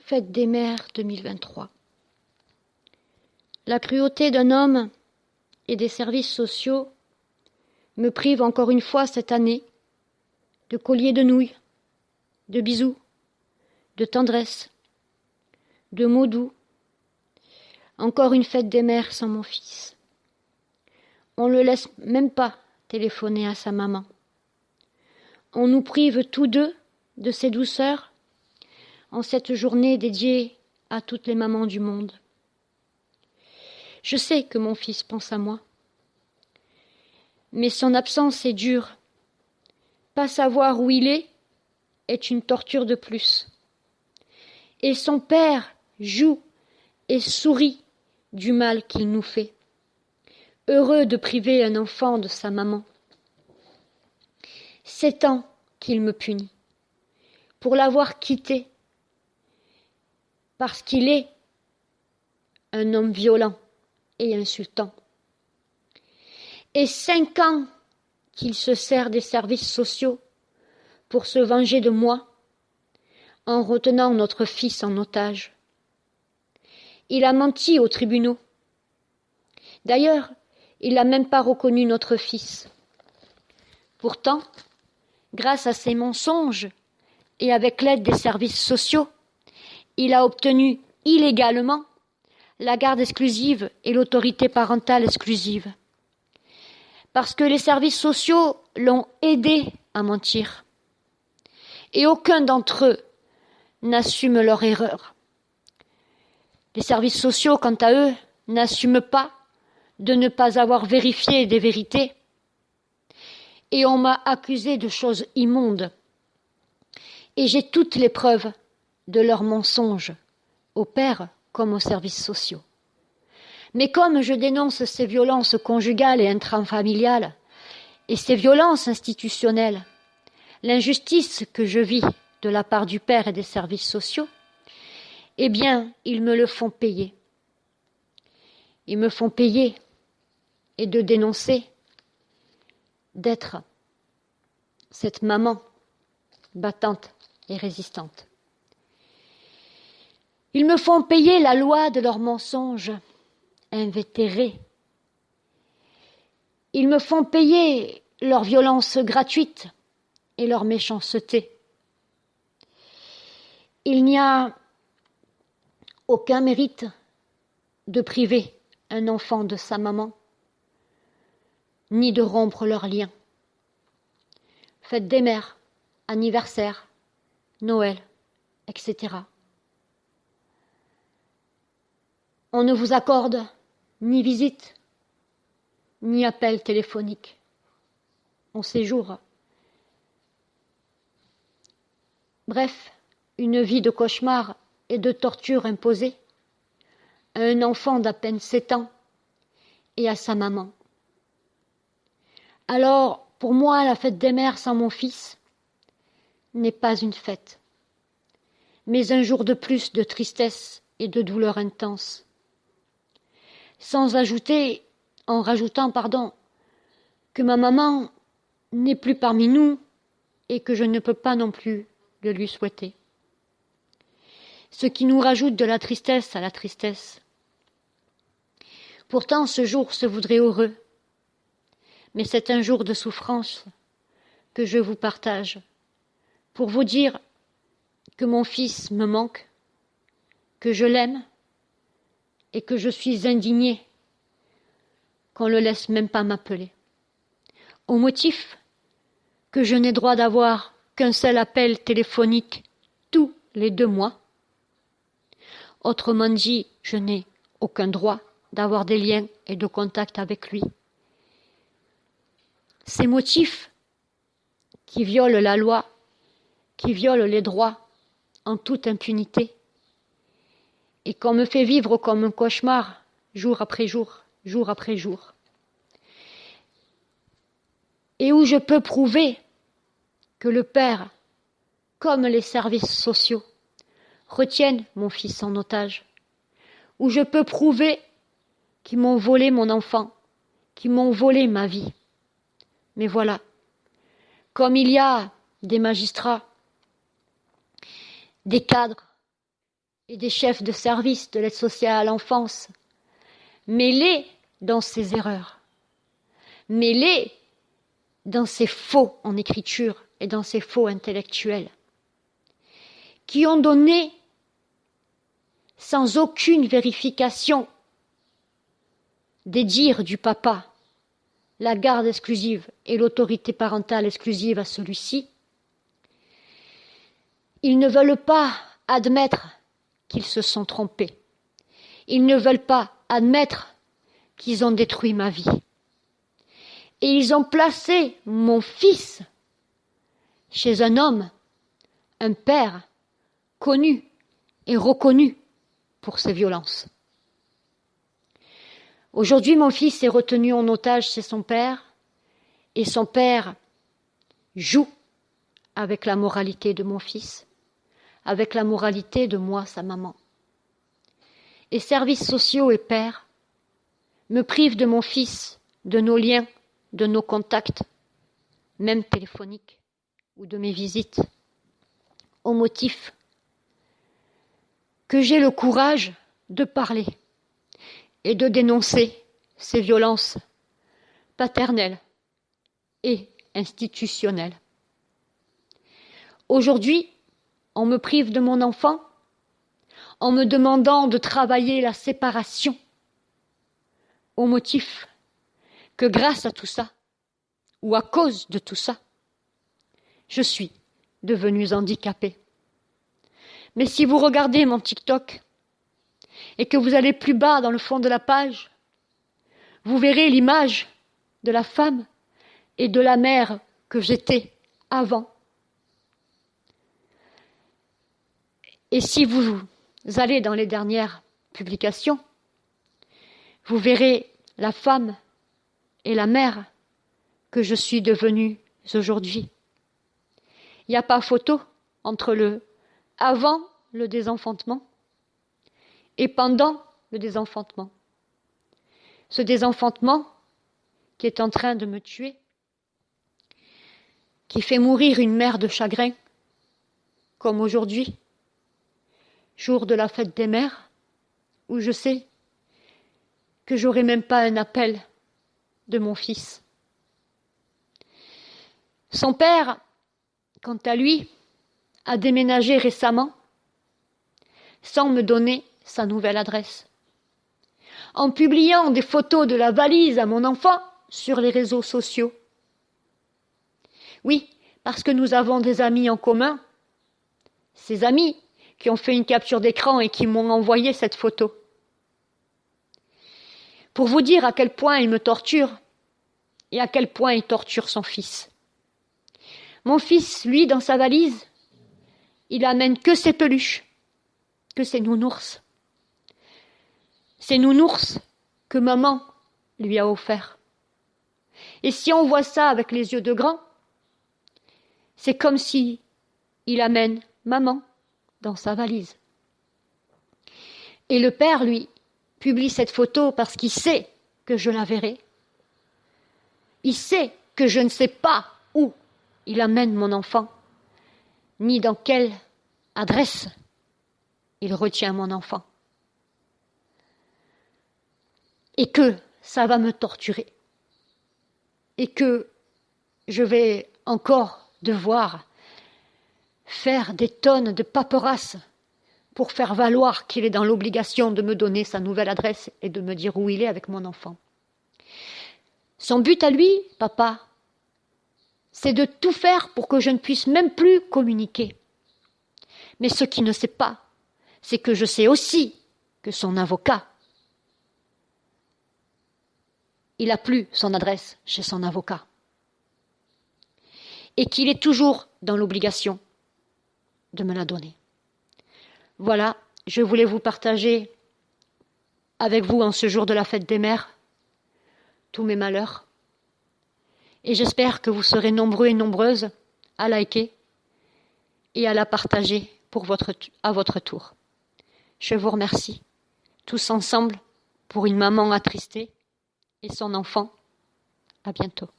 Fête des mères 2023. La cruauté d'un homme et des services sociaux me prive encore une fois cette année de colliers de nouilles, de bisous, de tendresse, de mots doux. Encore une fête des mères sans mon fils. On ne le laisse même pas téléphoner à sa maman. On nous prive tous deux de ces douceurs en cette journée dédiée à toutes les mamans du monde. Je sais que mon fils pense à moi, mais son absence est dure. Pas savoir où il est une torture de plus. Et son père joue et sourit du mal qu'il nous fait, heureux de priver un enfant de sa maman. 7 ans qu'il me punit, pour l'avoir quitté, parce qu'il est un homme violent et insultant. Et 5 ans qu'il se sert des services sociaux pour se venger de moi, en retenant notre fils en otage. Il a menti aux tribunaux. D'ailleurs, il n'a même pas reconnu notre fils. Pourtant, grâce à ses mensonges et avec l'aide des services sociaux, il a obtenu illégalement la garde exclusive et l'autorité parentale exclusive. Parce que les services sociaux l'ont aidé à mentir. Et aucun d'entre eux n'assume leur erreur. Les services sociaux, quant à eux, n'assument pas de ne pas avoir vérifié des vérités. Et on m'a accusé de choses immondes. Et j'ai toutes les preuves de leurs mensonges, aux pères comme aux services sociaux. Mais comme je dénonce ces violences conjugales et intrafamiliales, et ces violences institutionnelles, l'injustice que je vis de la part du père et des services sociaux, eh bien, ils me le font payer. Ils me font payer et de dénoncer, d'être cette maman battante et résistante. Ils me font payer la loi de leurs mensonges invétérés. Ils me font payer leur violence gratuite et leur méchanceté. Il n'y a aucun mérite de priver un enfant de sa maman, ni de rompre leurs liens. Fête des mères, anniversaire, Noël, etc. On ne vous accorde ni visite, ni appel téléphonique. On séjourne. Bref, une vie de cauchemar et de torture imposée à un enfant d'à peine 7 ans et à sa maman. Alors, pour moi, la fête des mères sans mon fils n'est pas une fête, mais un jour de plus de tristesse et de douleur intense. En rajoutant, que ma maman n'est plus parmi nous et que je ne peux pas non plus le lui souhaiter. Ce qui nous rajoute de la tristesse à la tristesse. Pourtant, ce jour se voudrait heureux, mais c'est un jour de souffrance que je vous partage pour vous dire que mon fils me manque, que je l'aime et que je suis indignée qu'on ne le laisse même pas m'appeler. Au motif que je n'ai droit d'avoir qu'un seul appel téléphonique tous les 2 mois. Autrement dit, je n'ai aucun droit d'avoir des liens et de contact avec lui. Ces motifs qui violent la loi, qui violent les droits en toute impunité, et qu'on me fait vivre comme un cauchemar jour après jour, jour après jour. Et où je peux prouver que le père, comme les services sociaux, retiennent mon fils en otage, où je peux prouver qu'ils m'ont volé mon enfant, qu'ils m'ont volé ma vie. Mais voilà, comme il y a des magistrats, des cadres, et des chefs de service de l'aide sociale à l'enfance, mêlés dans ses erreurs, mêlés dans ses faux en écriture et dans ses faux intellectuels, qui ont donné, sans aucune vérification des dires du papa, la garde exclusive et l'autorité parentale exclusive à celui-ci, ils ne veulent pas admettre qu'ils se sont trompés. Ils ne veulent pas admettre qu'ils ont détruit ma vie. Et ils ont placé mon fils chez un homme, un père, connu et reconnu pour ses violences. Aujourd'hui, mon fils est retenu en otage chez son père, et son père joue avec la moralité de mon fils, avec la moralité de moi, sa maman. Et services sociaux et pères me privent de mon fils, de nos liens, de nos contacts, même téléphoniques, ou de mes visites, au motif que j'ai le courage de parler et de dénoncer ces violences paternelles et institutionnelles. Aujourd'hui, on me prive de mon enfant en me demandant de travailler la séparation au motif que grâce à tout ça, ou à cause de tout ça, je suis devenue handicapée. Mais si vous regardez mon TikTok et que vous allez plus bas dans le fond de la page, vous verrez l'image de la femme et de la mère que j'étais avant. Et si vous allez dans les dernières publications, vous verrez la femme et la mère que je suis devenue aujourd'hui. Il n'y a pas photo entre le avant le désenfantement et pendant le désenfantement. Ce désenfantement qui est en train de me tuer, qui fait mourir une mère de chagrin, comme aujourd'hui, jour de la fête des mères, où je sais que j'aurai même pas un appel de mon fils. Son père, quant à lui, a déménagé récemment sans me donner sa nouvelle adresse. En publiant des photos de la valise à mon enfant sur les réseaux sociaux. Oui, parce que nous avons des amis en commun. Ces amis qui ont fait une capture d'écran et qui m'ont envoyé cette photo. Pour vous dire à quel point il me torture et à quel point il torture son fils. Mon fils, lui, dans sa valise, il amène que ses peluches, que ses nounours. Ces nounours que maman lui a offerts. Et si on voit ça avec les yeux de grand, c'est comme si il amène maman dans sa valise. Et le père, lui, publie cette photo parce qu'il sait que je la verrai. Il sait que je ne sais pas où il amène mon enfant, ni dans quelle adresse il retient mon enfant. Et que ça va me torturer. Et que je vais encore devoir faire des tonnes de paperasses pour faire valoir qu'il est dans l'obligation de me donner sa nouvelle adresse et de me dire où il est avec mon enfant. Son but à lui, papa, c'est de tout faire pour que je ne puisse même plus communiquer. Mais ce qu'il ne sait pas, c'est que je sais aussi que son avocat, il n'a plus son adresse chez son avocat. Et qu'il est toujours dans l'obligation de me la donner. Voilà, je voulais vous partager avec vous en ce jour de la fête des mères tous mes malheurs. Et j'espère que vous serez nombreux et nombreuses à liker et à la partager à votre tour. Je vous remercie, tous ensemble, pour une maman attristée et son enfant. À bientôt.